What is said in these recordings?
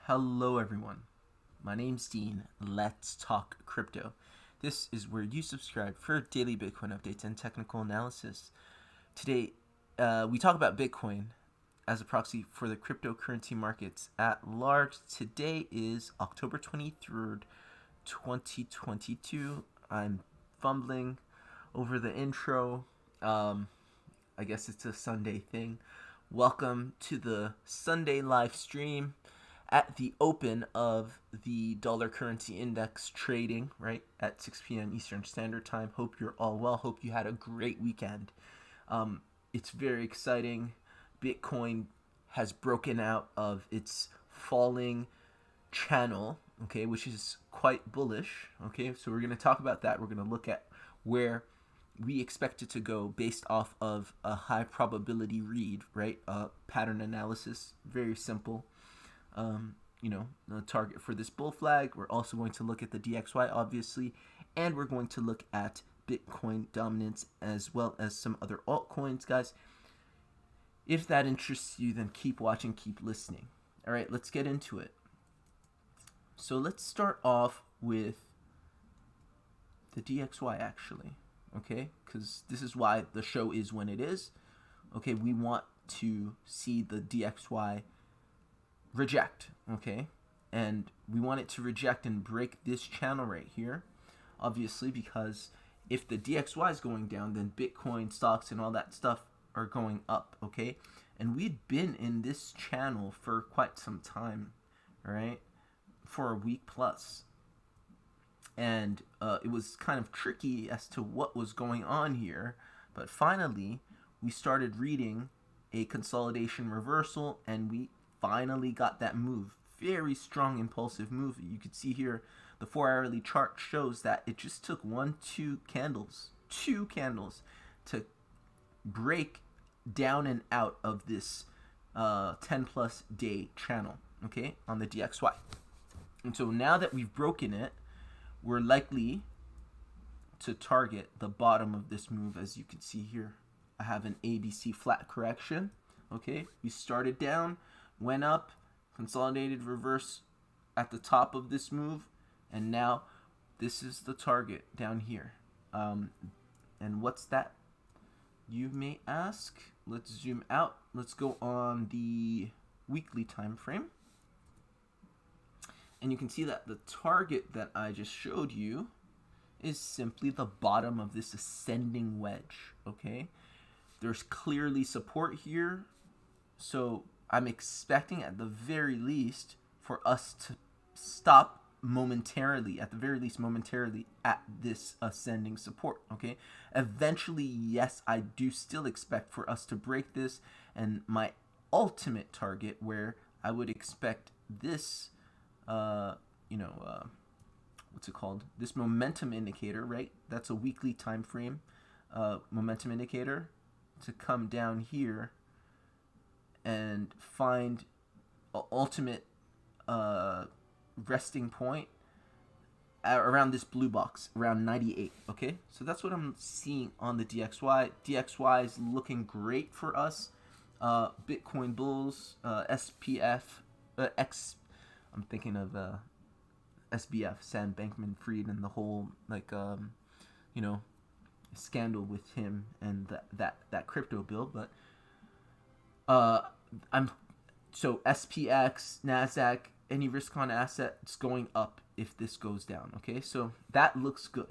Hello, everyone. My name's Dean. Let's talk crypto. This is where you subscribe for daily Bitcoin updates and technical analysis. Today, we talk about Bitcoin as a proxy for the cryptocurrency markets at large. Today is October 23rd, 2022. I'm fumbling over the intro. I guess it's a Sunday thing. Welcome to the Sunday live stream at the open of the dollar currency index trading, right, at 6 p.m. Eastern Standard Time. Hope you're all well. Hope you had a great weekend. It's very exciting. Bitcoin has broken out of its falling channel, okay, which is quite bullish, okay? So we're going to talk about that. We're going to look at where we expect it to go based off of a high probability read, right? Pattern analysis, very simple. The target for this bull flag. We're also going to look at the DXY, obviously, and we're going to look at Bitcoin dominance as well as some other altcoins, guys. If that interests you, then keep watching, keep listening. All right, let's get into it. So let's start off with the DXY, actually, okay? Because this is why the show is when it is. Okay, we want to see the DXY reject, okay? And we want it to reject and break this channel right here, obviously, because if the DXY is going down, then Bitcoin stocks and all that stuff are going up, okay? And we'd been in this channel for quite some time, all right? For a week plus. And it was kind of tricky as to what was going on here, but finally we started reading a consolidation reversal, and we finally got that move. Very strong impulsive move. You could see here the 4-hourly chart shows that it just took two candles to break down and out of this 10 plus day channel, okay, on the DXY. And so now that we've broken it, we're likely to target the bottom of this move. As you can see here, I have an ABC flat correction, okay? We started down, went up, consolidated reverse at the top of this move, and now this is the target down here. And what's that, you may ask? Let's zoom out. Let's go on the weekly time frame. And you can see that the target that I just showed you is simply the bottom of this ascending wedge, okay? There's clearly support here, so I'm expecting at the very least for us to stop momentarily, at the very least momentarily, at this ascending support, okay? Eventually, yes, I do still expect for us to break this, and my ultimate target where I would expect this, what's it called? This momentum indicator, right? That's a weekly time frame momentum indicator, to come down here and find an ultimate resting point around this blue box, around 98, okay? So that's what I'm seeing on the DXY. DXY is looking great for us. Bitcoin bulls, SPF, I'm thinking of SBF, Sam Bankman-Fried, and the whole, scandal with him and that crypto bill. But so SPX, NASDAQ, any risk on assets going up if this goes down, okay? So that looks good,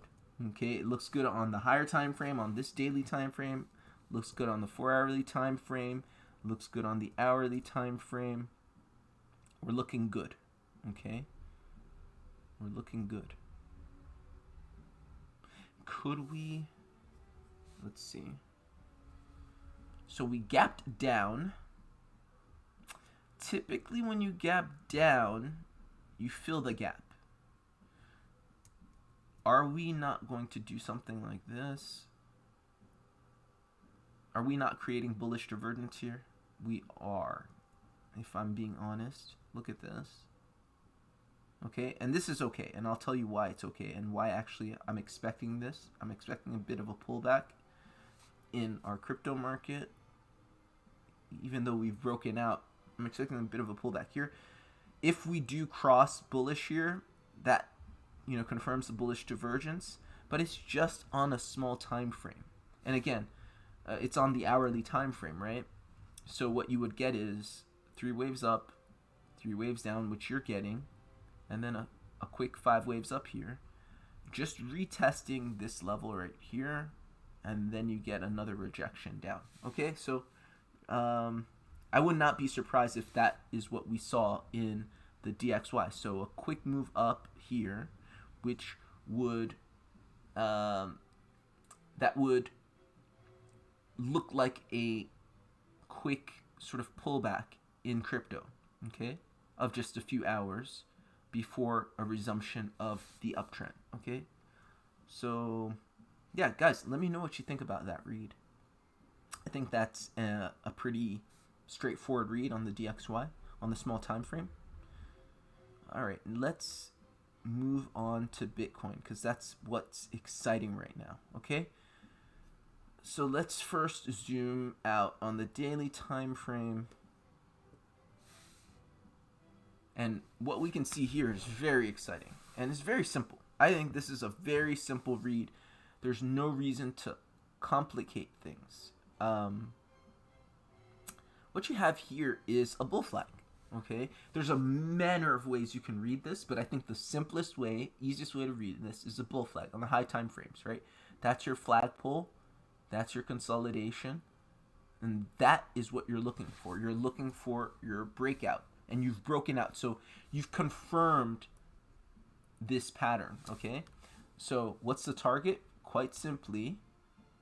okay? It looks good on the higher time frame, on this daily time frame, looks good on the 4-hourly time frame, looks good on the hourly time frame. We're looking good, okay? We're looking good. Could we, let's see. So we gapped down. Typically when you gap down, you fill the gap. Are we not going to do something like this? Are we not creating bullish divergence here? We are, if I'm being honest. Look at this. Okay, and this is okay, and I'll tell you why it's okay and why actually I'm expecting this. I'm expecting a bit of a pullback in our crypto market. Even though we've broken out, I'm expecting a bit of a pullback here. if we do cross bullish here, that confirms the bullish divergence, but it's just on a small time frame. And again, it's on the hourly time frame, right? So what you would get is 3 waves up, 3 waves down, which you're getting, and then a quick 5 waves up here, just retesting this level right here, and then you get another rejection down. Okay, so I would not be surprised if that is what we saw in the DXY. So a quick move up here, which would that would look like a quick sort of pullback in crypto, okay, of just a few hours before a resumption of the uptrend. Okay, so yeah, guys, let me know what you think about that read. I think that's a pretty straightforward read on the DXY on the small time frame. All right, let's move on to Bitcoin, because that's what's exciting right now. Okay, so let's first zoom out on the daily time frame, and what we can see here is very exciting, and it's very simple. I think this is a very simple read. There's no reason to complicate things. What you have here is a bull flag. Okay, there's a manner of ways you can read this, but I think the simplest way, easiest way to read this is a bull flag on the high time frames, right? That's your flag pull, that's your consolidation, and that is what you're looking for. You're looking for your breakout, and you've broken out, so you've confirmed this pattern. Okay, so what's the target? Quite simply,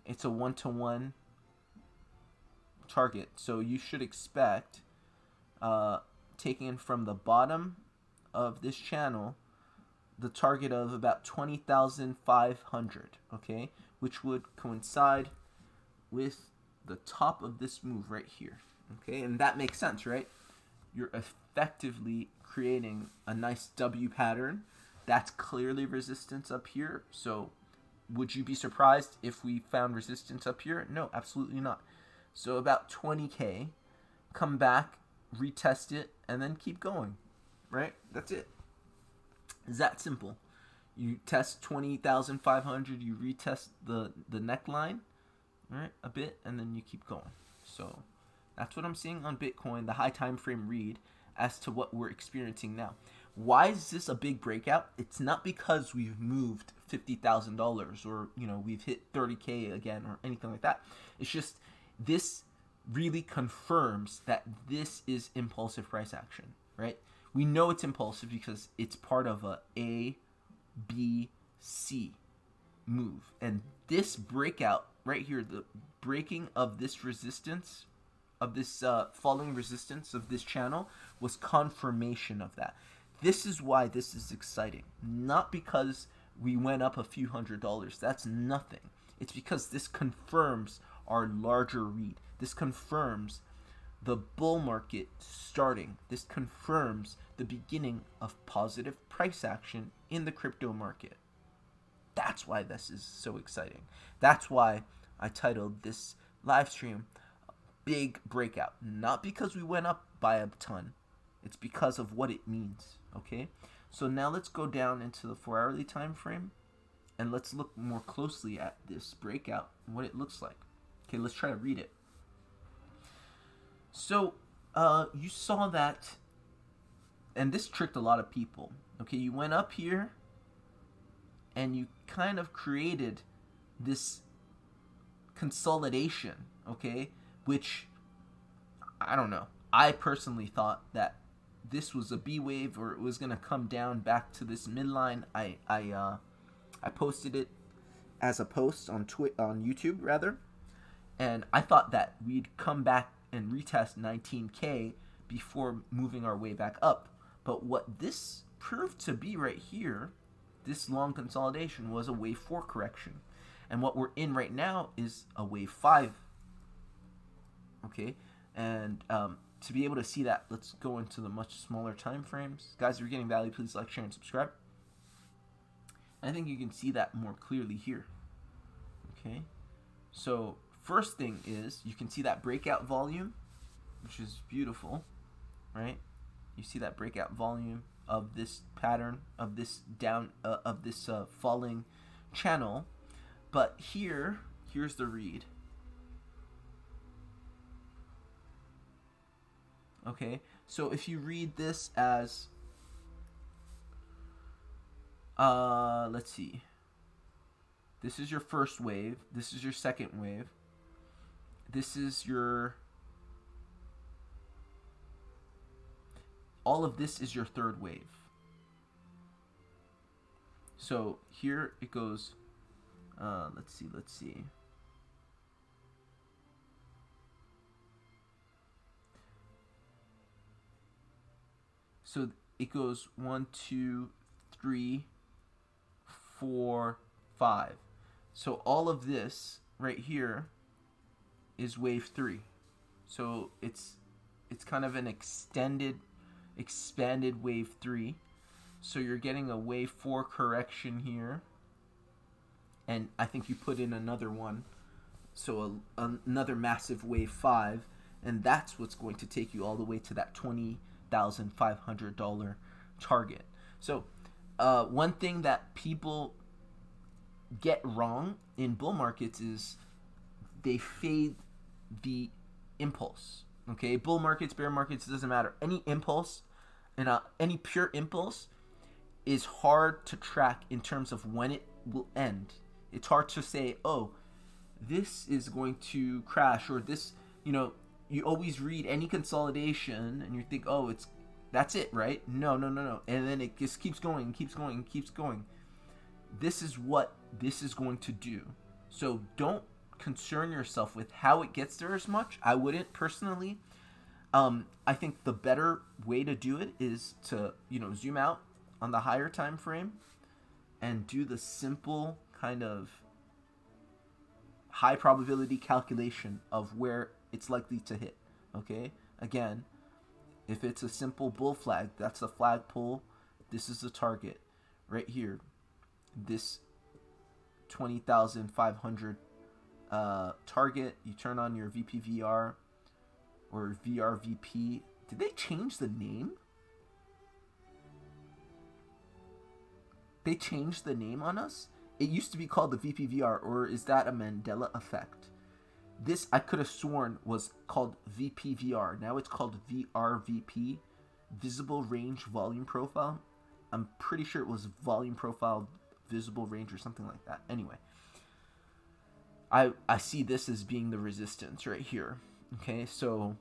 it's a 1-to-1 target, so you should expect taken from the bottom of this channel, the target of about 20,500, okay, which would coincide with the top of this move right here, okay, and that makes sense, right? You're effectively creating a nice W pattern. That's clearly resistance up here, so would you be surprised if we found resistance up here? No, absolutely not. So about 20K, come back, retest it, and then keep going, right? That's it. It's that simple. You test 20,500, you retest the neckline, right, a bit, and then you keep going. So that's what I'm seeing on Bitcoin, the high time frame read, as to what we're experiencing now. Why is this a big breakout? It's not because we've moved $50,000 or we've hit 30K again or anything like that. It's just this really confirms that this is impulsive price action, right? We know it's impulsive because it's part of a A, B, C move. And this breakout right here, the breaking of this resistance, of this falling resistance of this channel, was confirmation of that. This is why this is exciting. Not because we went up a few $100s. That's nothing. It's because this confirms our larger read. This confirms the bull market starting. This confirms the beginning of positive price action in the crypto market. That's why this is so exciting. That's why I titled this live stream Big Breakout. Not because we went up by a ton. It's because of what it means. Okay? So now let's go down into the 4-hourly time frame, and let's look more closely at this breakout and what it looks like. Okay, let's try to read it. So you saw that, and this tricked a lot of people. Okay, you went up here and you kind of created this consolidation, okay, which I don't know. I personally thought that this was a B wave, or it was gonna come down back to this midline. I posted it as a post on YouTube rather, and I thought that we'd come back and retest 19K before moving our way back up. But what this proved to be right here, this long consolidation, was a wave 4 correction, and what we're in right now is a wave 5. Okay, and to be able to see that, let's go into the much smaller time frames. Guys, if you're getting value, please like, share, and subscribe. I think you can see that more clearly here. Okay, so first thing is you can see that breakout volume, which is beautiful, right? You see that breakout volume of this pattern of this falling channel. But here's the read. Okay, so if you read this as let's see, this is your first wave, this is your second wave, this is your, all of this is your third wave. So here it goes, let's see. So it goes 1, 2, 3, 4, 5. So all of this right here is wave 3. So it's kind of an expanded wave 3. So you're getting a wave 4 correction here, and I think you put in another one, so another massive wave 5, and that's what's going to take you all the way to that $20,500 target. So one thing that people get wrong in bull markets is they fade the impulse. Okay, bull markets, bear markets, it doesn't matter. Any impulse, and any pure impulse is hard to track in terms of when it will end. It's hard to say, oh, this is going to crash, or this, you always read any consolidation and you think, oh, that's it, right? No. And then it just keeps going. This is what this is going to do. So don't concern yourself with how it gets there as much. I wouldn't personally. I think the better way to do it is to, zoom out on the higher time frame and do the simple kind of high probability calculation of where it's likely to hit. Okay? Again, if it's a simple bull flag, that's the flag pull. This is the target right here. This 20,500 target. You turn on your VPVR or VRVP. Did they change the name? They changed the name on us? It used to be called the VPVR, or is that a Mandela effect? This, I could have sworn, was called VPVR. Now it's called VRVP, Visible Range Volume Profile. I'm pretty sure it was Volume Profile, Visible Range, or something like that. Anyway, I see this as being the resistance right here. Okay, so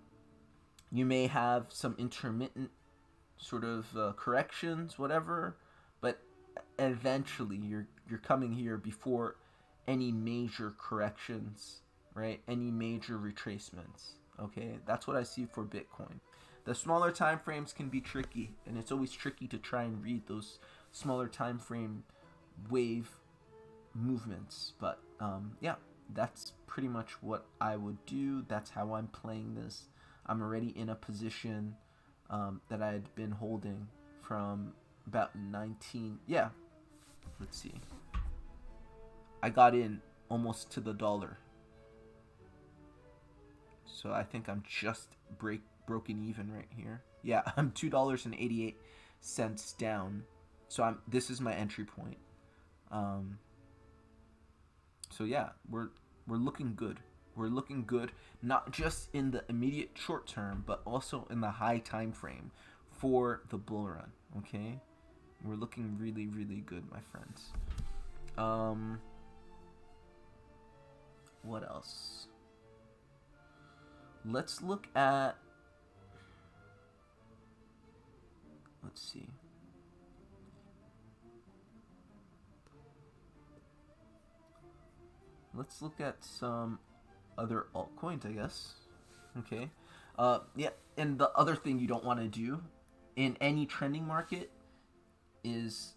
you may have some intermittent sort of corrections, whatever, but eventually you're coming here before any major corrections, right? Any major retracements. Okay, that's what I see for Bitcoin. The smaller time frames can be tricky, and it's always tricky to try and read those smaller time frame wave movements. But yeah, that's pretty much what I would do. That's how I'm playing this. I'm already in a position that I had been holding from about 19. Yeah, let's see. I got in almost to the dollar. So I think I'm just broken even right here. Yeah, I'm $2.88 down. So this is my entry point. So yeah, we're looking good. We're looking good, not just in the immediate short term, but also in the high time frame for the bull run. Okay, we're looking really, really good, my friends. What else? Let's look at. Let's see. Let's look at some other altcoins, I guess. Okay. Yeah, and the other thing you don't want to do in any trending market is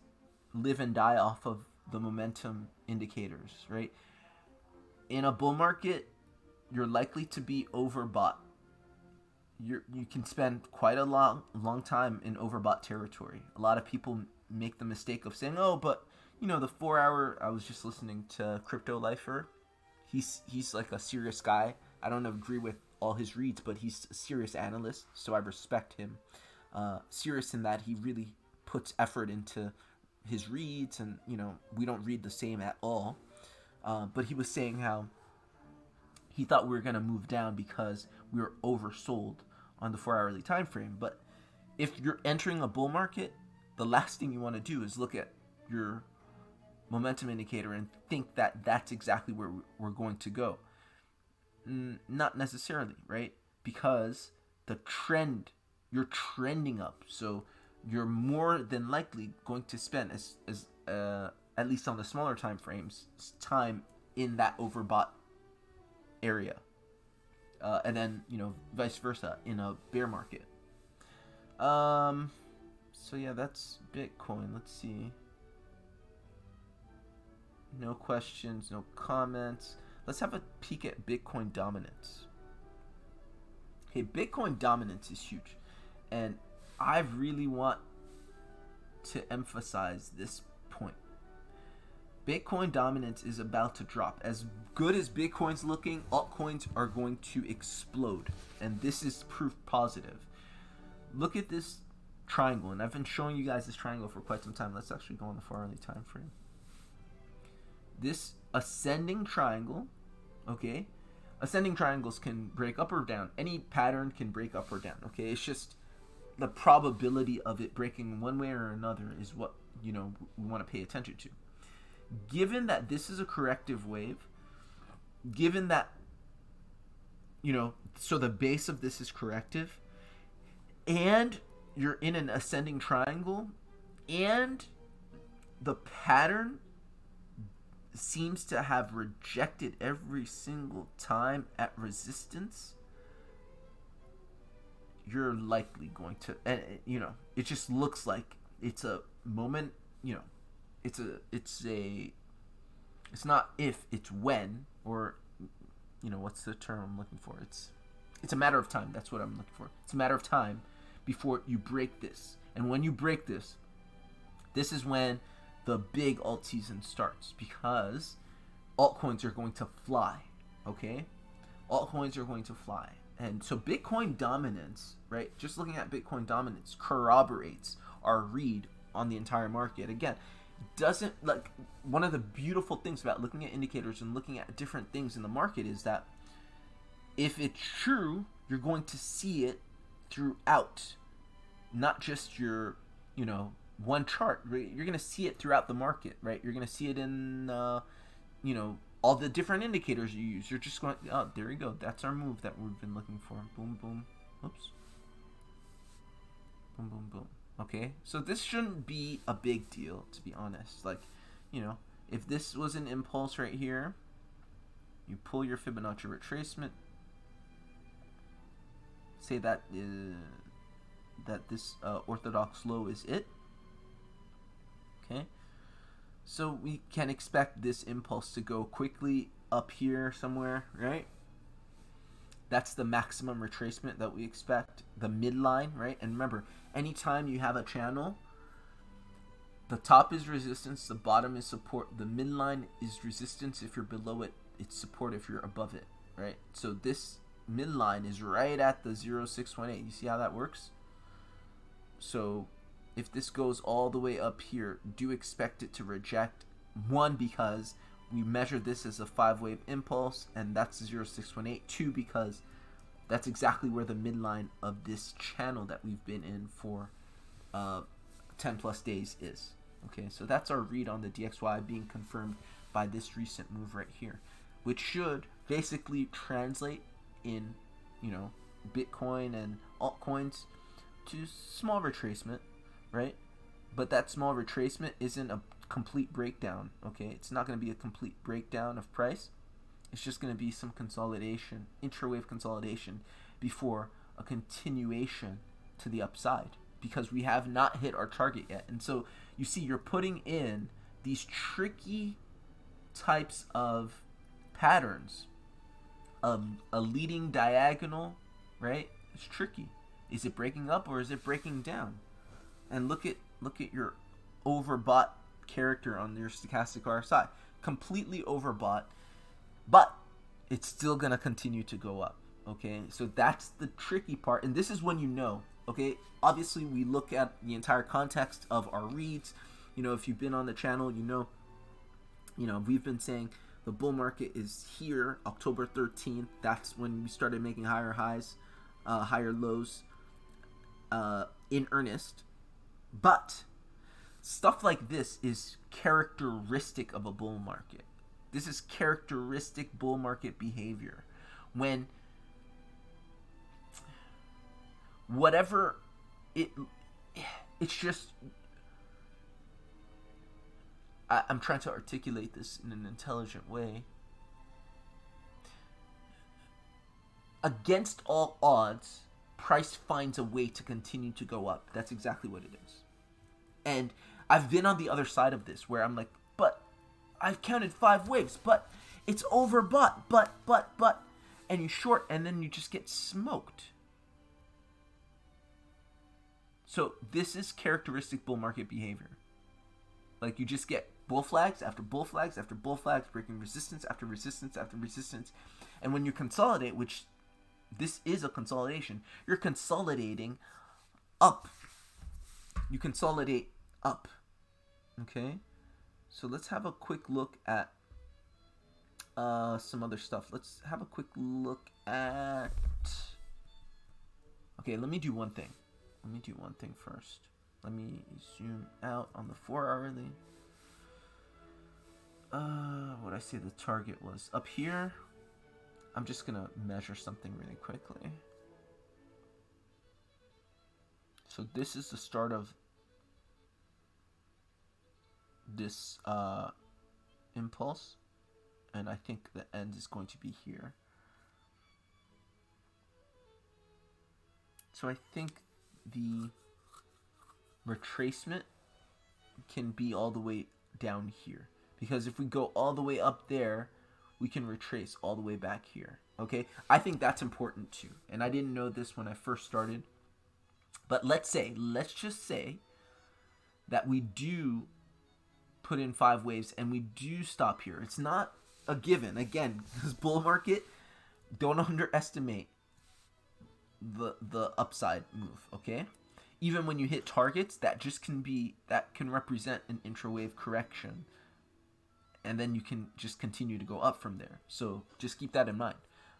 live and die off of the momentum indicators, right? In a bull market, you're likely to be overbought. You can spend quite a long time in overbought territory. A lot of people make the mistake of saying, "Oh, but the 4 hour." I was just listening to Crypto Lifer. He's like a serious guy. I don't agree with all his reads, but he's a serious analyst, so I respect him. serious in that he really puts effort into his reads, and we don't read the same at all. But he was saying how he thought we were going to move down because we were oversold on the 4 hourly time frame. But if you're entering a bull market, the last thing you want to do is look at your momentum indicator and think that that's exactly where we're going to go. Not necessarily, right? Because the trend, you're trending up, so you're more than likely going to spend at least on the smaller time frames, time in that overbought area, and then vice versa in a bear market. So yeah, that's Bitcoin. Let's see. No questions, no comments. Let's have a peek at Bitcoin dominance. Okay, Bitcoin dominance is huge, and I really want to emphasize this point. Bitcoin dominance is about to drop. As good as Bitcoin's looking, altcoins are going to explode, and this is proof positive. Look at this triangle, and I've been showing you guys this triangle for quite some time. Let's actually go on the 4 hourly time frame. This ascending triangle, okay? Ascending triangles can break up or down. Any pattern can break up or down, okay? It's just the probability of it breaking one way or another is what, we want to pay attention to. Given that this is a corrective wave, given that, so the base of this is corrective, and you're in an ascending triangle, and the pattern seems to have rejected every single time at resistance, you're likely going to, and it just looks like it's a moment, it's not if, it's when, or what's the term I'm looking for? It's a matter of time. That's what I'm looking for. It's a matter of time before you break this. And when you break this, this is when the big alt season starts, because altcoins are going to fly, okay? Altcoins are going to fly. And so Bitcoin dominance, right? Just looking at Bitcoin dominance corroborates our read on the entire market. Again, doesn't, like, one of the beautiful things about looking at indicators and looking at different things in the market is that if it's true, you're going to see it throughout, not just your, one chart, right? You're going to see it throughout the market, right? You're going to see it in, all the different indicators you use. You're just going, oh, there you go. That's our move that we've been looking for. Boom, boom. Oops. Boom, boom, boom. Okay, so this shouldn't be a big deal, to be honest. Like, if this was an impulse right here, you pull your Fibonacci retracement, say that this orthodox low is it. Okay, so we can expect this impulse to go quickly up here somewhere, right? That's the maximum retracement that we expect, the midline, right? And remember, anytime you have a channel, the top is resistance, the bottom is support, the midline is resistance. If you're below it, it's support if you're above it, right? So this midline is right at the 0.618. You see how that works? So if this goes all the way up here, do expect it to reject. One, because we measure this as a 5-wave impulse, and that's 0.618. Two, because that's exactly where the midline of this channel that we've been in for 10 plus days is. Okay, so that's our read on the DXY being confirmed by this recent move right here, which should basically translate in, Bitcoin and altcoins to small retracement, right? But that small retracement isn't a complete breakdown, okay? It's not going to be a complete breakdown of price. It's just going to be some consolidation, intra-wave consolidation, before a continuation to the upside, because we have not hit our target yet. And so you see, you're putting in these tricky types of patterns. A leading diagonal, right? It's tricky. Is it breaking up or is it breaking down? And look at your overbought character on your stochastic RSI. Completely overbought, but it's still gonna continue to go up. Okay, so that's the tricky part, and this is when you know Okay, obviously we look at the entire context of our reads. You know, if you've been on the channel, you know, we've been saying the bull market is here, October 13th. That's when we started making higher highs, higher lows, in earnest. But stuff like this is characteristic of a bull market. This is characteristic bull market behavior. When whatever it's just, I'm trying to articulate this in an intelligent way. Against all odds, price finds a way to continue to go up. That's exactly what it is. And I've been on the other side of this where I'm like, but I've counted 5 waves, but it's overbought, but, and you short, and then you just get smoked. So this is characteristic bull market behavior. Like, you just get bull flags after bull flags after bull flags, breaking resistance after resistance after resistance. And when you consolidate, which this is a consolidation, you're consolidating up. You consolidate up. Okay? So let's have a quick look at some other stuff. Let's have a quick look at... Okay, let me do one thing. Let me do one thing first. Let me zoom out on the 4 hourly. What I say the target was up here. I'm just gonna measure something really quickly. So this is the start of this impulse, and I think the end is going to be here. So I think the retracement can be all the way down here, because if we go all the way up there, we can retrace all the way back here. Okay, I think that's important too, and I didn't know this when I first started, but let's just say that we do put in 5 waves and we do stop here. It's not a given. Again, this bull market, don't underestimate the upside move, okay? Even when you hit targets, that can represent an intra-wave correction, and then you can just continue to go up from there. So just keep that in mind.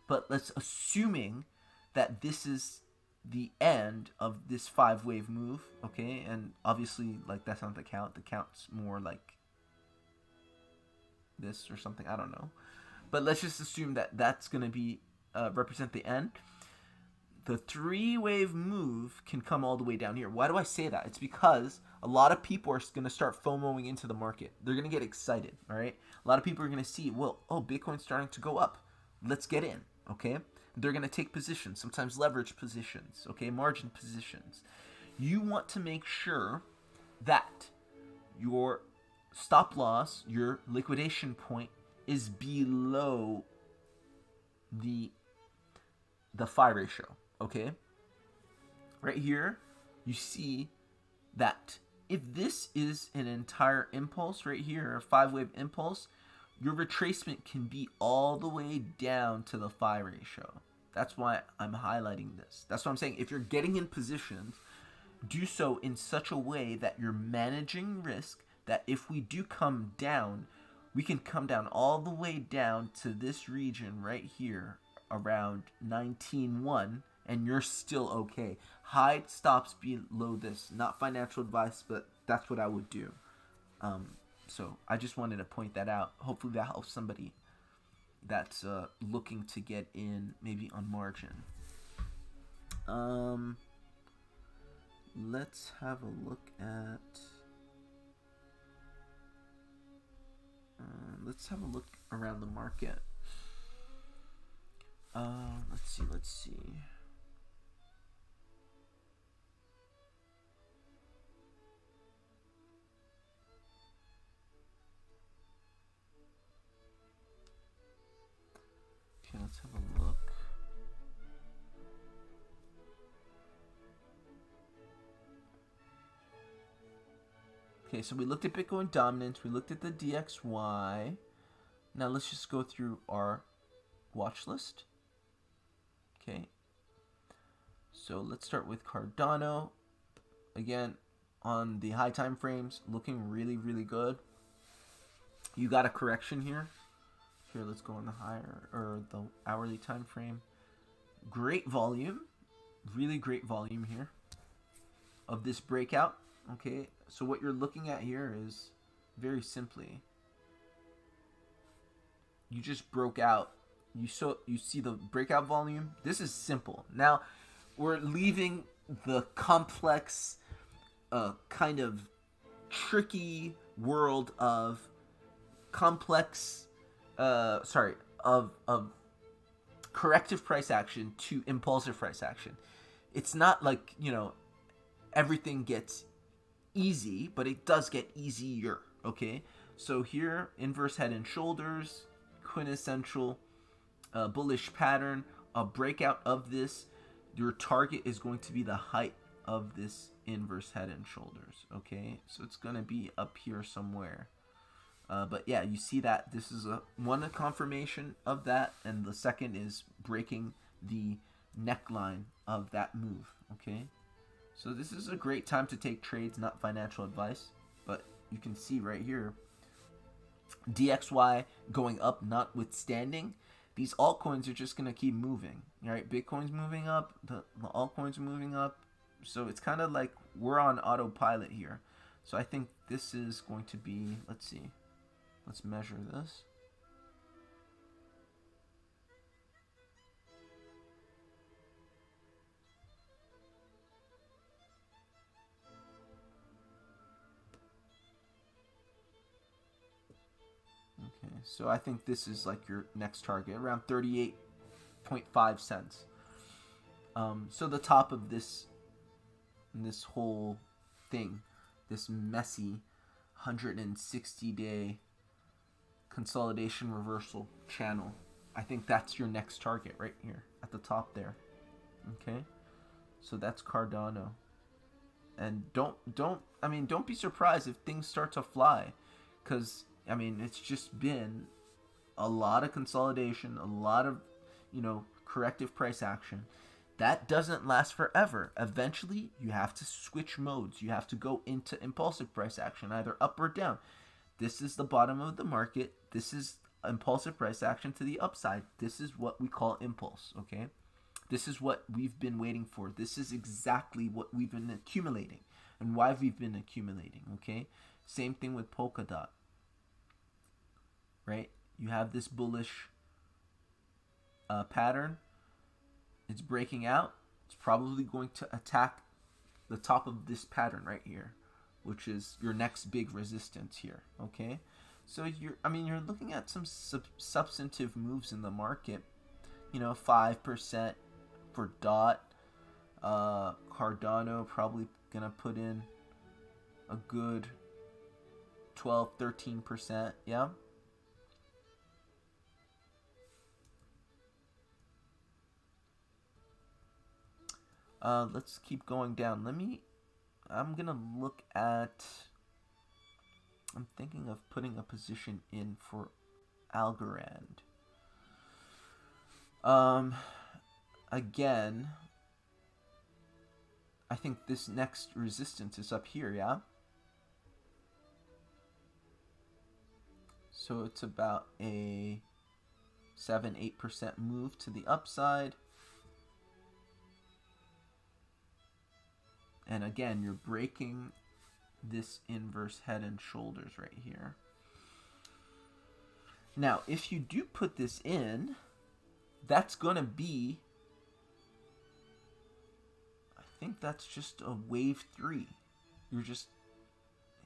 But let's assuming that this is the end of this 5-wave move, okay? And obviously, like, that's not the count. The count's more like this or something. I don't know. But let's just assume that that's going to be represent the end. The 3-wave move can come all the way down here. Why do I say that? It's because a lot of people are going to start FOMOing into the market. They're going to get excited, all right? A lot of people are going to see, well, oh, Bitcoin's starting to go up. Let's get in, okay? They're going to take positions, sometimes leverage positions, okay, margin positions. You want to make sure that your stop loss, your liquidation point, is below the phi ratio. Okay, right here, you see that if this is an entire impulse right here, a 5-wave impulse, your retracement can be all the way down to the phi ratio. That's why I'm highlighting this. That's what I'm saying. If you're getting in positions, do so in such a way that you're managing risk, that if we do come down, we can come down all the way down to this region right here around 19.1, and you're still okay. Hide stops below this. Not financial advice, but that's what I would do. So I just wanted to point that out. Hopefully that helps somebody that's looking to get in, maybe on margin. Let's have a look at... let's have a look around the market. Let's see. Okay, let's have a look. Okay, so we looked at Bitcoin dominance, we looked at the DXY. Now let's just go through our watch list. Okay. So let's start with Cardano. Again, on the high time frames, looking really, really good. You got a correction here. Here, let's go on the higher or the hourly time frame. Great volume, really great volume here of this breakout. Okay, so what you're looking at here is very simply, you just broke out. You see the breakout volume. This is simple. Now we're leaving the complex, kind of tricky world of complex, of corrective price action to impulsive price action. It's not like, everything gets easy, but it does get easier. Okay, so here, inverse head and shoulders, quintessential bullish pattern, a breakout of this. Your target is going to be the height of this inverse head and shoulders. Okay, so it's going to be up here somewhere. But yeah, you see that this is a confirmation of that, and the second is breaking the neckline of that move. Okay, so this is a great time to take trades, not financial advice, but you can see right here, DXY going up notwithstanding, these altcoins are just going to keep moving. All right, Bitcoin's moving up, the altcoins are moving up, so it's kind of like we're on autopilot here. So I think this is going to be, let's see, let's measure this. Okay, so I think this is like your next target, around 38.5 cents. So the top of this whole thing, this messy 160-day consolidation reversal channel, I think that's your next target right here at the top there. Okay, so that's Cardano, and don't be surprised if things start to fly, because it's just been a lot of consolidation, a lot of corrective price action. That doesn't last forever. Eventually, you have to switch modes. You have to go into impulsive price action, either up or down. This is the bottom of the market. This is impulsive price action to the upside. This is what we call impulse, okay? This is what we've been waiting for. This is exactly what we've been accumulating and why we've been accumulating, okay? Same thing with Polkadot, right? You have this bullish pattern. It's breaking out. It's probably going to attack the top of this pattern right here, which is your next big resistance here, okay? So you're looking at some substantive moves in the market, 5% for DOT. Cardano probably gonna put in a good 12-13%, yeah. Let's keep going down. I'm thinking of putting a position in for Algorand. Again, I think this next resistance is up here, yeah? So it's about a 7-8% move to the upside. And again, you're breaking this inverse head and shoulders right here. Now, if you do put this in, that's going to be, I think that's just a wave 3. You're just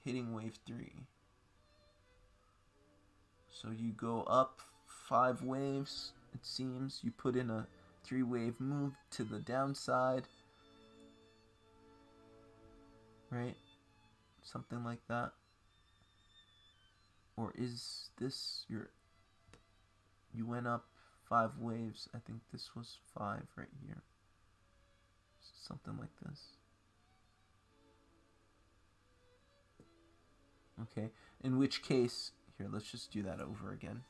hitting wave 3. So you go up 5 waves, it seems. You put in a 3-wave move to the downside. Right? Something like that. Or is this you went up 5 waves. I think this was 5 right here. Something like this. Okay, in which case, here, let's just do that over again.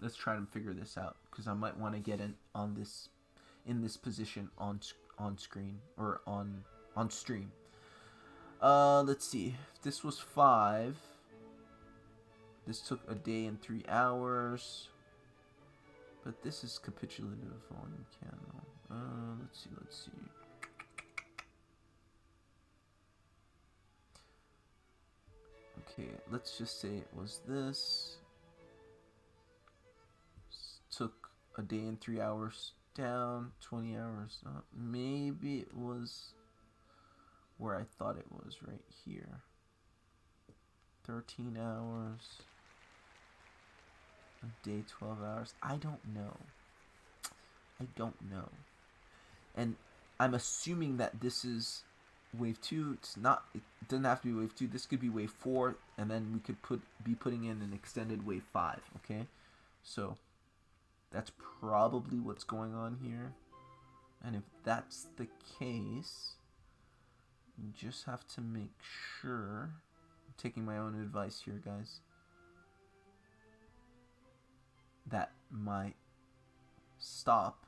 Let's try to figure this out, because I might want to get in this position on on screen or on stream. Let's see. If this was 5, this took a day and 3 hours. But this is capitulative volume candle. Let's see. Okay, let's just say it was this. Took a day and 3 hours down, 20 hours up. Maybe it was where I thought it was, right here. 13 hours. A day, 12 hours. I don't know. And I'm assuming that this is wave 2. It's not. It doesn't have to be wave 2. This could be wave 4, and then we could be putting in an extended wave 5. Okay, so that's probably what's going on here. And if that's the case, you just have to make sure. I'm taking my own advice here, guys. That my stop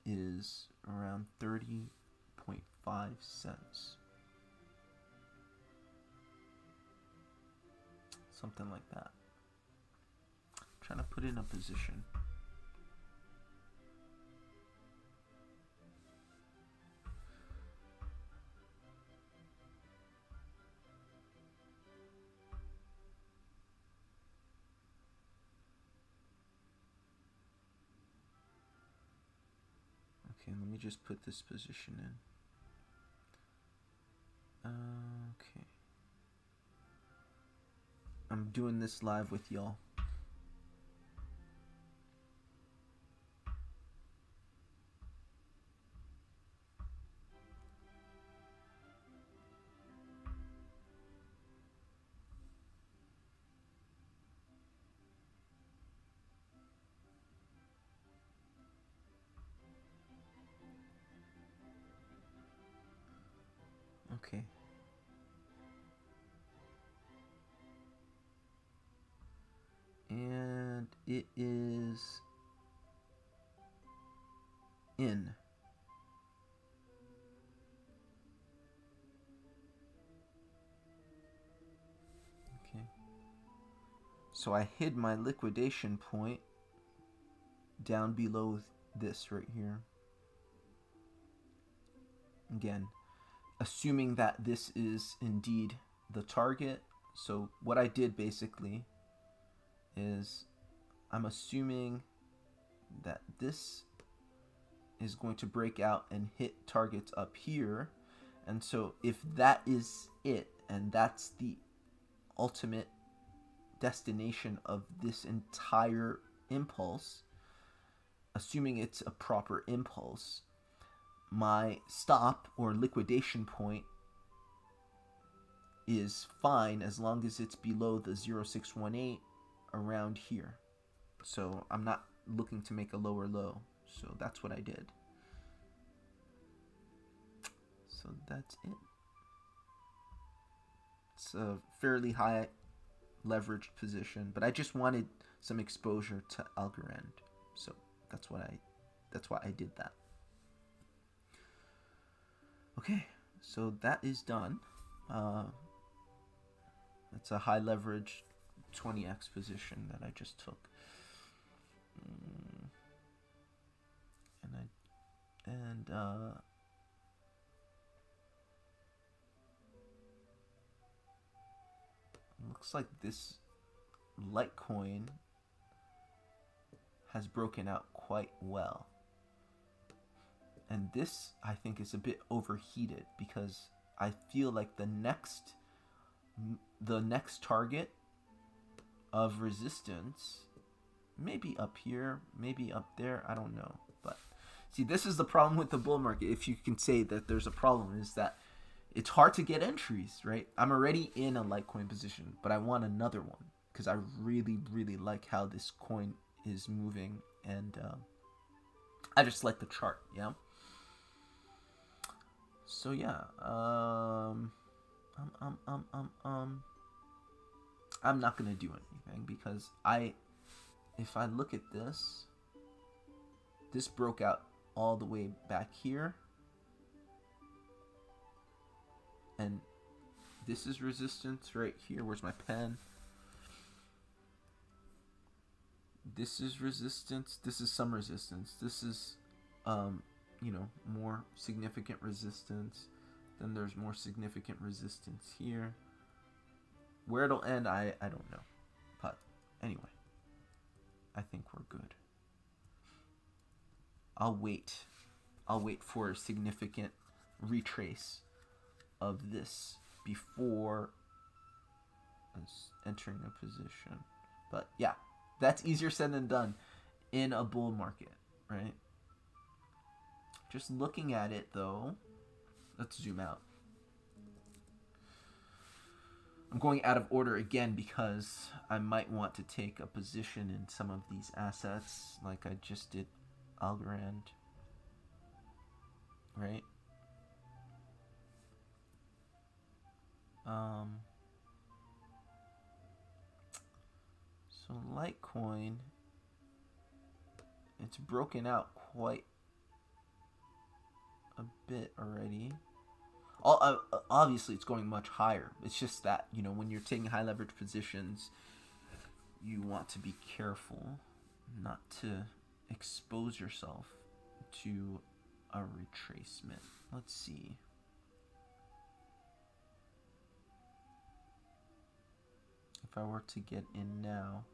is around 30.5 cents. Something like that. I'm trying to put in a position. Okay, let me just put this position in. Okay. I'm doing this live with y'all. Okay. And it is in. Okay. So I hid my liquidation point down below this right here. Again, assuming that this is indeed the target. So what I did basically is I'm assuming that this is going to break out and hit targets up here. And so if that is it, and that's the ultimate destination of this entire impulse, assuming it's a proper impulse, my stop or liquidation point is fine as long as it's below the 0618 around here. So I'm not looking to make a lower low. So that's what I did. So that's it. It's a fairly high leveraged position, but I just wanted some exposure to Algorand. So that's why I did that. Okay, so that is done. It's a high leverage 20x position that I just took. Looks like this Litecoin has broken out quite well. And this, I think, is a bit overheated because I feel like the next target of resistance maybe up here, maybe up there, I don't know. But see, this is the problem with the bull market, if you can say that there's a problem, is that it's hard to get entries, right? I'm already in a Litecoin position, but I want another one because I really, really like how this coin is moving, and I just like the chart, yeah? So yeah, I'm not gonna do anything because if I look at this broke out all the way back here. And this is resistance right here. Where's my pen? This is resistance. This is some resistance. This is, you know, more significant resistance. Then there's more significant resistance here. Where it'll end, I don't know. But anyway, I think we're good. I'll wait for a significant retrace of this before entering a position. But yeah, that's easier said than done in a bull market, right? Just looking at it though, let's zoom out. I'm going out of order again because I might want to take a position in some of these assets like I just did Algorand, right? So Litecoin, it's broken out quite a bit already. Obviously, it's going much higher. It's just that, you know, when you're taking high leverage positions, you want to be careful not to expose yourself to a retracement. Let's see. If I were to get in now,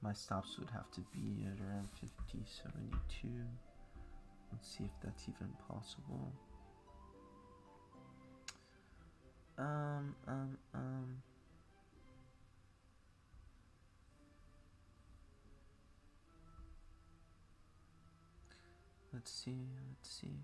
my stops would have to be at around 50.72. Let's see if that's even possible. Let's see.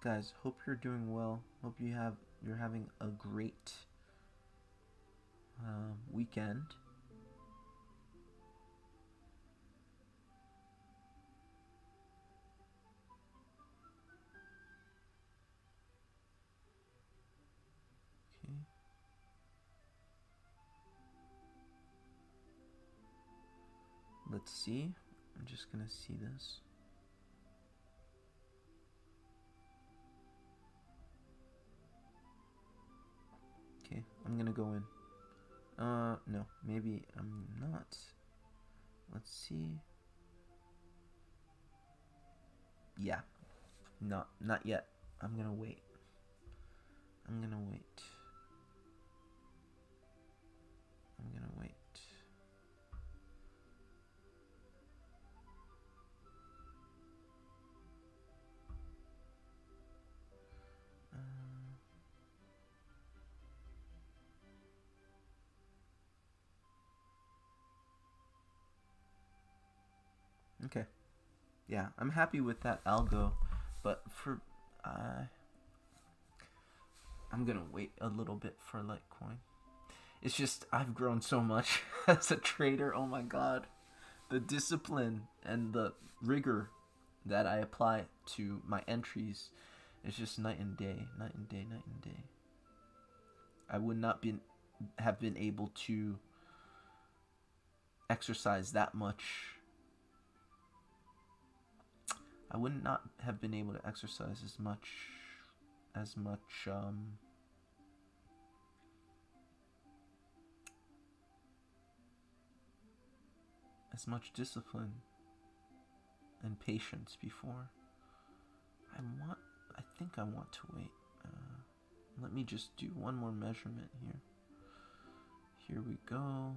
Guys, hope you're doing well. Hope you're having a great weekend. Okay. Let's see. I'm just gonna see this. Okay, I'm gonna go in. No, maybe I'm not. Let's see. Yeah, not yet. I'm gonna wait. Okay. Yeah, I'm happy with that algo, but for I'm gonna wait a little bit for Litecoin. It's just I've grown so much as a trader. Oh my god, the discipline and the rigor that I apply to my entries is just night and day. I would not have been able to exercise that much. I would not have been able to exercise as much discipline and patience before. I think I want to wait. Let me just do one more measurement here. Here we go.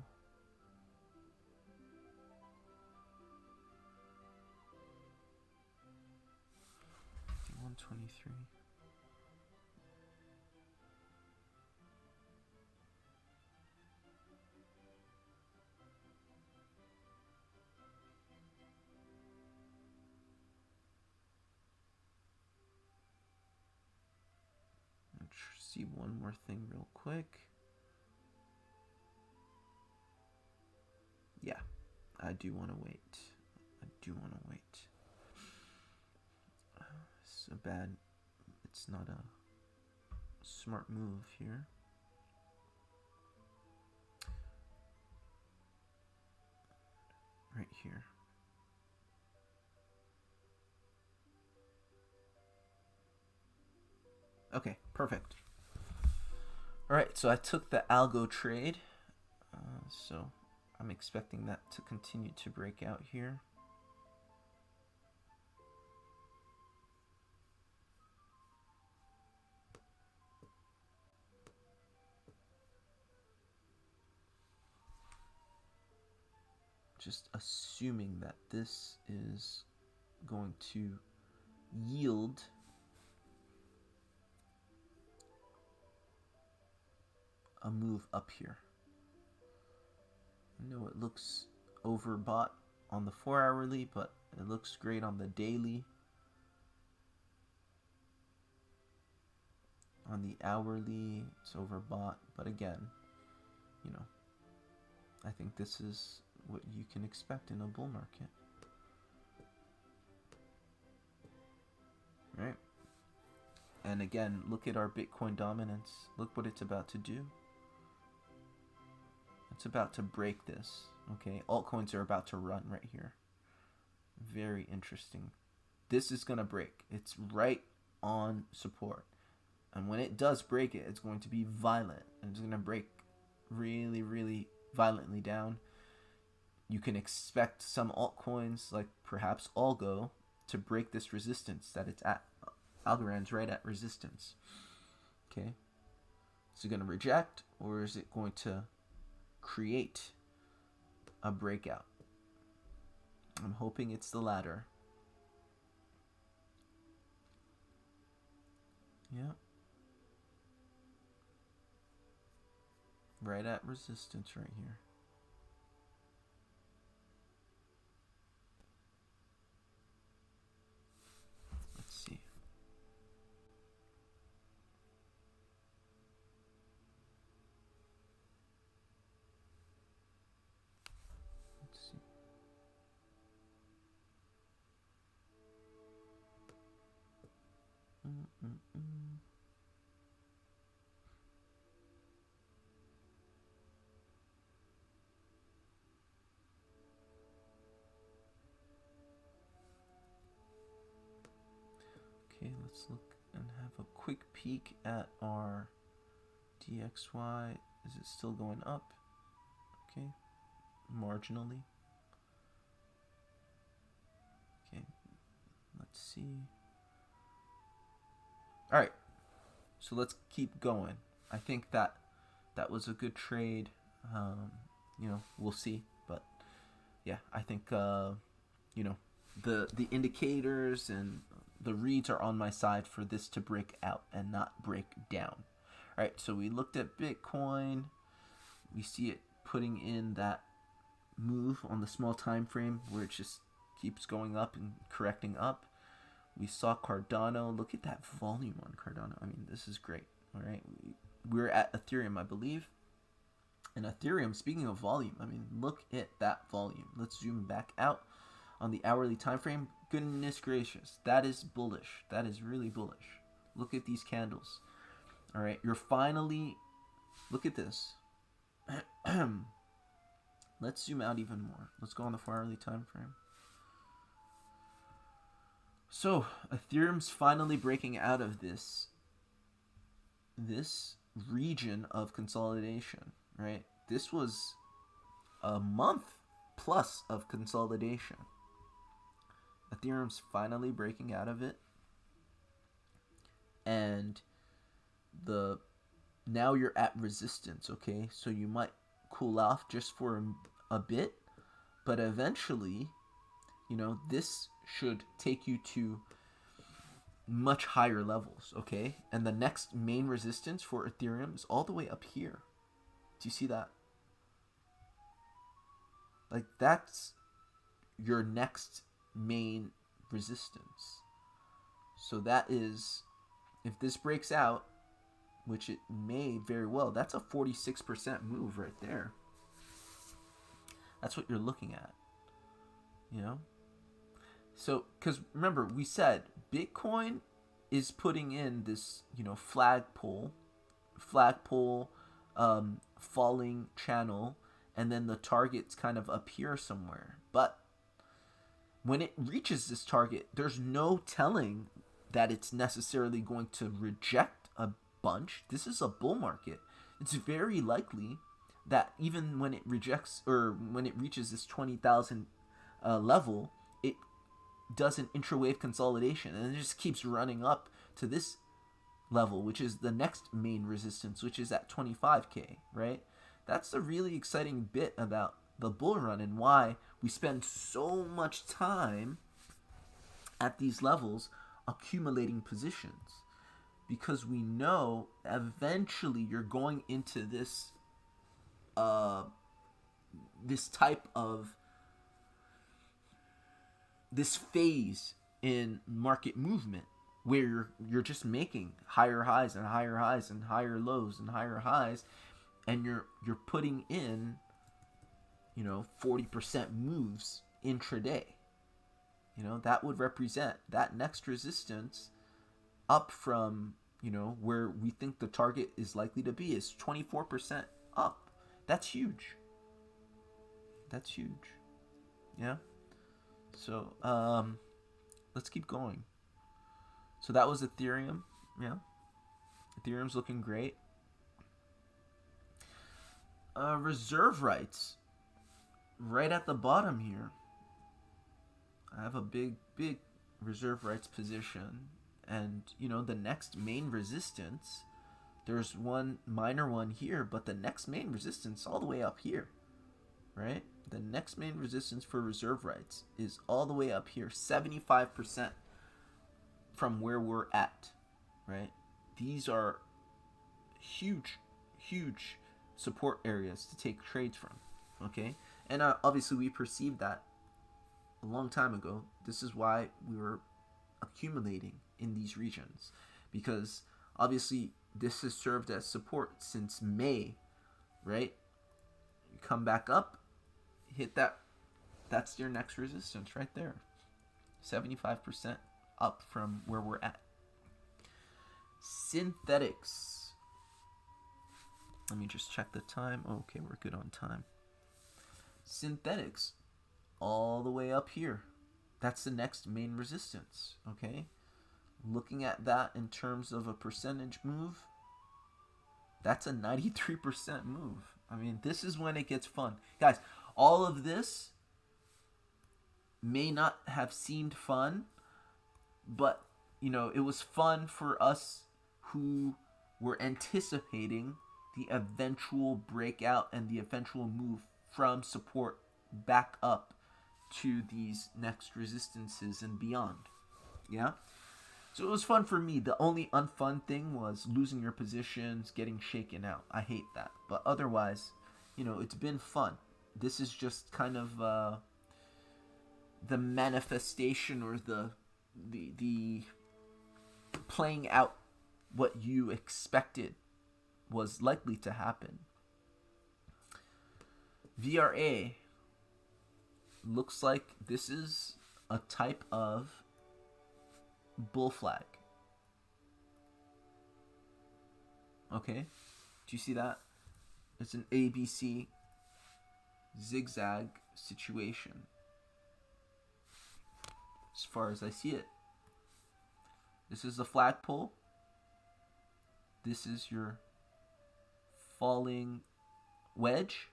123. Let's see one more thing real quick. Yeah, I do want to wait. It's not a smart move here. here. Okay, perfect. All right, so I took the algo trade. So I'm expecting that to continue to break out here. Just assuming that this is going to yield a move up here. I know it looks overbought on the 4-hourly, but it looks great on the daily. On the hourly, it's overbought, but again, you know, I think this is what you can expect in a bull market. Right? And again, look at our Bitcoin dominance. Look what it's about to do. It's about to break this. Okay, altcoins are about to run right here. Very interesting. This is going to break. It's right on support. And when it does break it, it's going to be violent. And it's going to break really, really violently down. You can expect some altcoins, like perhaps Algo, to break this resistance that it's at. Algorand's right at resistance. Okay. Is it going to reject, or is it going to create a breakout? I'm hoping it's the latter. Yeah. Right at resistance right here. Let's see. Okay, let's look and have a quick peek at our DXY. Is it still going up? Okay, marginally. Okay, let's see. All right, so let's keep going. I think that was a good trade. You know, we'll see, but yeah, I think you know, the indicators and the reads are on my side for this to break out and not break down. All right, so we looked at Bitcoin. We see it putting in that move on the small time frame where it just keeps going up and correcting up. We saw Cardano. Look at that volume on Cardano. I mean, this is great. All right, we're at Ethereum, I believe. And Ethereum, speaking of volume, I mean, look at that volume. Let's zoom back out on the hourly time frame. Goodness gracious, that is bullish. That is really bullish. Look at these candles. All right, you're finally, look at this. Let's zoom out even more. Let's go on the 4-hourly time frame. So Ethereum's finally breaking out of this region of consolidation, right? This was a month plus of consolidation. Ethereum's finally breaking out of it, and now you're at resistance. Okay, so you might cool off just for a bit, but eventually, you know, this should take you to much higher levels. Okay, and the next main resistance for Ethereum is all the way up here. Do you see that? Like, that's your next main resistance. So that is, if this breaks out, which it may very well, that's a 46% move right there. That's what you're looking at, you know? So, because remember, we said Bitcoin is putting in this, you know, flagpole, falling channel, and then the target's kind of up here somewhere. But when it reaches this target, there's no telling that it's necessarily going to reject a bunch. This is a bull market. It's very likely that even when it rejects, or when it reaches this 20,000 level, it does an intrawave consolidation and it just keeps running up to this level, which is the next main resistance, which is at 25k, right? That's the really exciting bit about the bull run, and why we spend so much time at these levels accumulating positions, because we know eventually you're going into this this type of this phase in market movement where you're just making higher highs and higher highs and higher lows and higher highs, and you're putting in 40% moves intraday. That would represent that next resistance up from where we think the target is likely to be is 24% up. That's huge. That's huge. Yeah. So let's keep going. So that was Ethereum. Yeah. Ethereum's looking great. Reserve rights. Right at the bottom here. I have a big reserve rights position. And, the next main resistance, there's one minor one here, but the next main resistance all the way up here, right? The next main resistance for reserve rights is all the way up here, 75% from where we're at, right? These are huge support areas to take trades from, okay? And obviously we perceived that a long time ago. This is why we were accumulating in these regions, because obviously this has served as support since May, right? You come back up, hit that, that's your next resistance right there. 75% up from where we're at. Synthetics. Let me just check the time. Okay, we're good on time. Synthetics, all the way up here. That's the next main resistance, okay? Looking at that in terms of a percentage move, that's a 93% move. I mean, this is when it gets fun. Guys, all of this may not have seemed fun, but, it was fun for us who were anticipating the eventual breakout and the eventual move from support back up to these next resistances and beyond. Yeah? So it was fun for me. The only unfun thing was losing your positions, getting shaken out. I hate that. But otherwise, it's been fun. This is just kind of the manifestation, or the playing out what you expected was likely to happen. VRA looks like this is a type of bull flag. Okay, do you see that? It's an ABC zigzag situation as far as I see it. This is the flagpole. This is your falling wedge,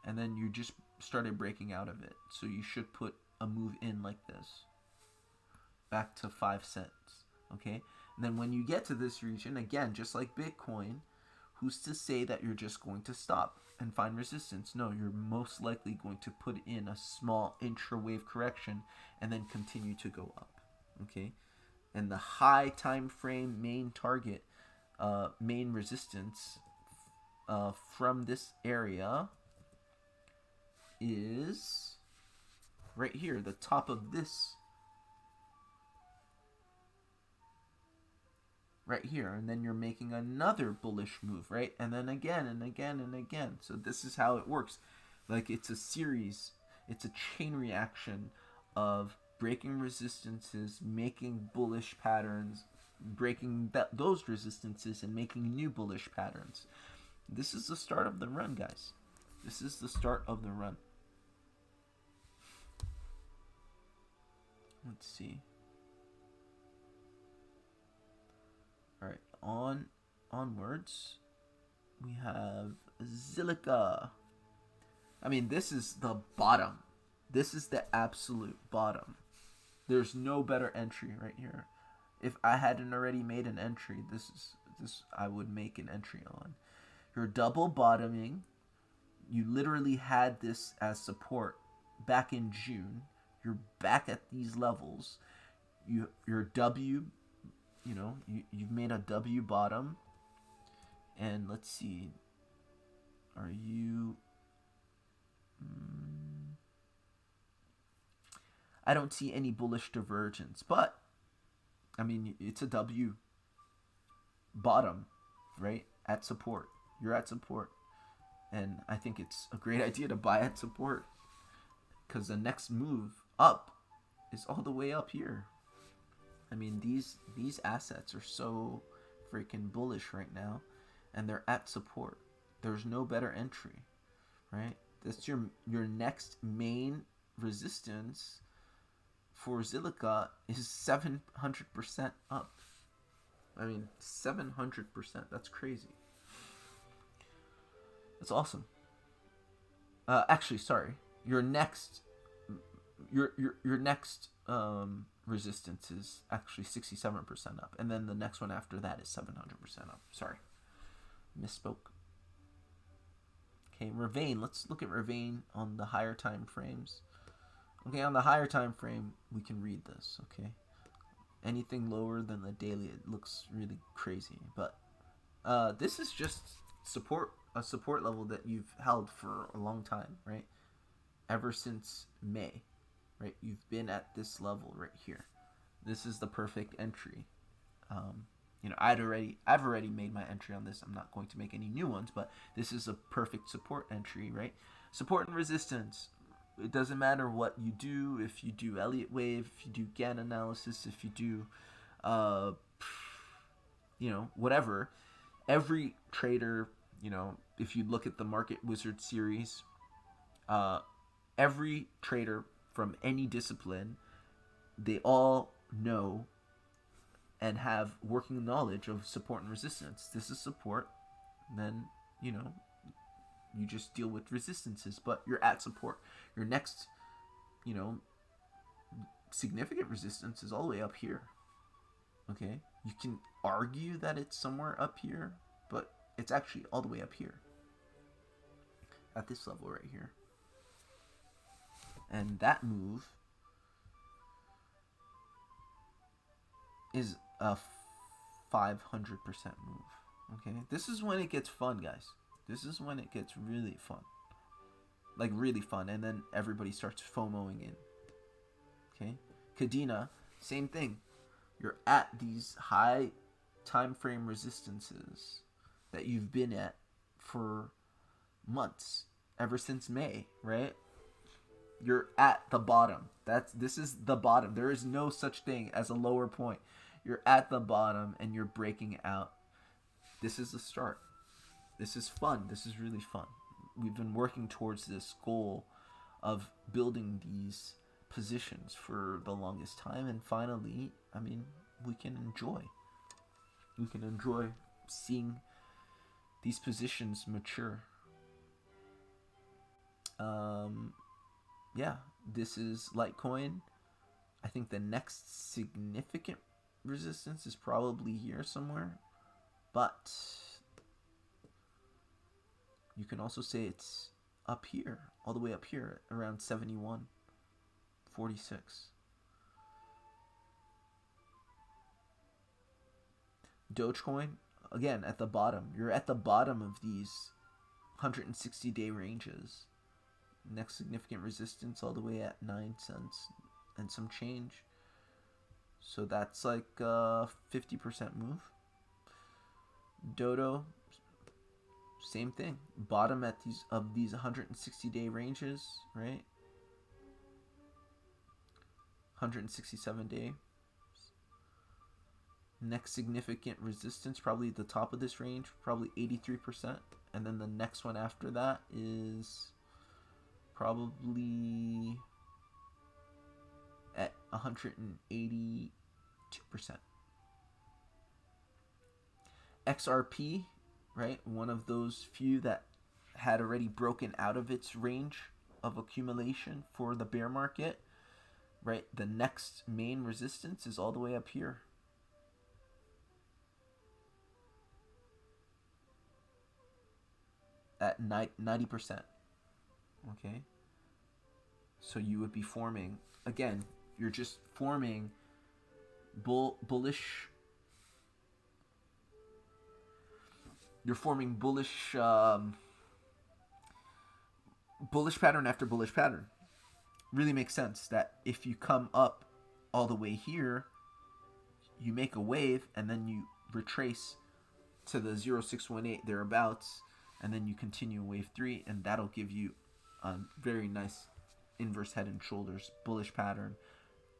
and then you just started breaking out of it. So you should put a move in like this, back to 5 cents, okay? And then when you get to this region, again, just like Bitcoin, who's to say that you're just going to stop and find resistance? No, you're most likely going to put in a small intra-wave correction and then continue to go up, okay? And the high time frame main target, main resistance from this area is right here, the top of this right here, and then you're making another bullish move, right? And then again and again and again. So this is how it works. Like, it's a series, it's a chain reaction of breaking resistances, making bullish patterns, breaking those resistances and making new bullish patterns. This is the start of the run, guys. This is the start of the run. Let's see. All right, onwards, we have Zilliqa. I mean, this is the bottom. This is the absolute bottom. There's no better entry right here. If I hadn't already made an entry, this I would make an entry on. You're double bottoming. You literally had this as support back in June. You're back at these levels. Your W, you've made a W bottom. And let's see. Are you... I don't see any bullish divergence, but I mean, it's a W bottom, right? At support. You're at support. And I think it's a great idea to buy at support, because the next move up is all the way up here. I mean, these assets are so freaking bullish right now, and they're at support. There's no better entry, right? That's your next main resistance for Zilliqa is 700% up. I mean, 700%. That's crazy. That's awesome. Actually, sorry. Your next resistance is actually 67% up, and then the next one after that is 700% up. Sorry, misspoke. Okay, Ravane. Let's look at Ravane on the higher time frames. Okay, on the higher time frame, we can read this. Okay, anything lower than the daily, it looks really crazy. But this is just a support level that you've held for a long time, right? Ever since May, right? You've been at this level right here. This is the perfect entry. I've already made my entry on this. I'm not going to make any new ones, but this is a perfect support entry, right? Support and resistance. It doesn't matter what you do. If you do Elliott wave, if you do Gann analysis, if you do, whatever. Every trader, if you look at the Market Wizard series, every trader from any discipline, they all know and have working knowledge of support and resistance. This is support, then, you just deal with resistances, but you're at support. Your next, significant resistance is all the way up here. Okay? You can argue that it's somewhere up here, but it's actually all the way up here. At this level right here. And that move is a 500% move. Okay? This is when it gets fun, guys. This is when it gets really fun. Like, really fun. And then everybody starts FOMOing in. Okay? Kadena, same thing. You're at these high time frame resistances that you've been at for months. Ever since May, right? You're at the bottom. This is the bottom. There is no such thing as a lower point. You're at the bottom and you're breaking out. This is the start. This is fun. This is really fun. We've been working towards this goal of building these positions for the longest time, and finally, I mean, we can enjoy seeing these positions mature. Yeah, this is Litecoin. I think the next significant resistance is probably here somewhere, but you can also say it's up here, all the way up here, around 71.46. Dogecoin, again, at the bottom. You're at the bottom of these 160-day ranges. Next significant resistance all the way at 9 cents and some change. So that's like a 50% move. Dodo, same thing. Bottom at these 160-day ranges, right? 167 day. Next significant resistance, probably at the top of this range, probably 83%. And then the next one after that is probably at 182%. XRP, right? One of those few that had already broken out of its range of accumulation for the bear market, right? The next main resistance is all the way up here. At 90%. Okay? So you would be forming, again, you're just forming bullish. You're forming bullish pattern after bullish pattern. Really makes sense that if you come up all the way here, you make a wave and then you retrace to the 0618 thereabouts, and then you continue wave 3, and that'll give you a very nice inverse head and shoulders bullish pattern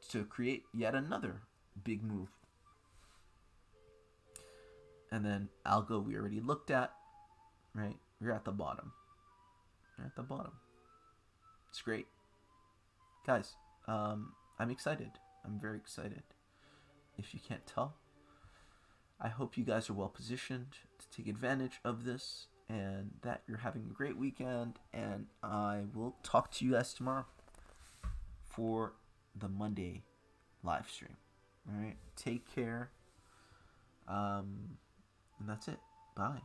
to create yet another big move. And then algo we already looked at, right? We're at the bottom. We're at the bottom. It's great. Guys, I'm excited. I'm very excited. If you can't tell, I hope you guys are well positioned to take advantage of this and that you're having a great weekend. And I will talk to you guys tomorrow for the Monday live stream. All right. Take care. And that's it. Bye.